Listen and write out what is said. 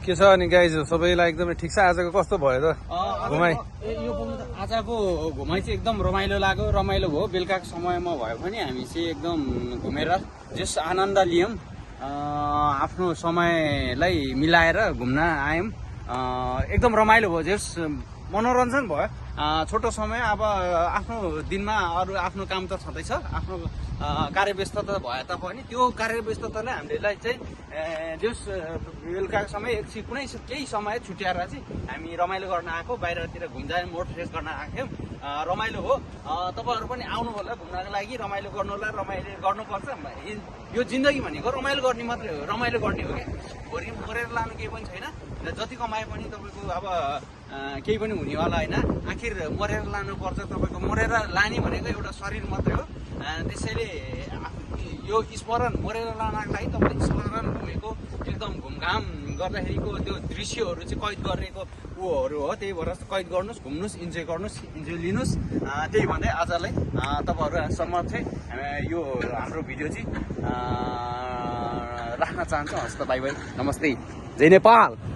के छ अनि गाइज सबैलाई एकदमै ठिक छ। आजको कस्तो भयो त घुमाइ? यो आजको घुमाइ चाहिँ एकदम रमाइलो लाग्यो, रमाइलो भयो। बेलुकाको समयमा भयो भने हामी चाहिँ एकदम घुमेर जस आनन्द लियौँ, आफ्नो समयलाई मिलाएर घुम्न आयौँ। एकदम रमाइलो भयो, जस मनोरञ्जन भयो। छोटो समय, अब आफ्नो दिनमा अरू आफ्नो काम त छँदैछ, आफ्नो कार्यव्यस्तता भए तापनि त्यो कार्यव्यस्तताले हामीलाई चाहिँ जस बेलुकाको समय एकछिन केही समय छुट्याएर चाहिँ हामी रमाइलो गर्न आएको, बाहिरतिर घुम्दा मोड फ्रेस गर्न आएको रमाइलो हो। तपाईँहरू पनि आउनु होला घुम्नको लागि, रमाइलो गर्नु होला। रमाइलो गर्नुपर्छ, यो जिन्दगी भनेको रमाइलो गर्ने मात्रै हो, रमाइलो गर्ने हो क्या। भोलि मरेर लानु केही पनि छैन, जति कमाए पनि तपाईँको अब केही पनि हुनेवाला होइन। आखिर मरेर लानुपर्छ, तपाईँको मरेर लाने भनेको एउटा शरीर मात्रै हो। त्यसैले यो स्मरण मरेर लानको लागि तपाईँले स्मरण घुमेको एकदम घुमघाम गर्दाखेरिको त्यो दृश्यहरू चाहिँ कैद गरेको ऊहरू हो। त्यही भएर कैद गर्नुहोस्, घुम्नुहोस्, इन्जोय गर्नुहोस्, इन्जोय लिनुहोस्। त्यही भन्दै आजलाई तपाईँहरूसम्म चाहिँ यो हाम्रो भिडियो चाहिँ राख्न चाहन्छौँ। हस् त, बाई बाई, नमस्ते, जय नेपाल।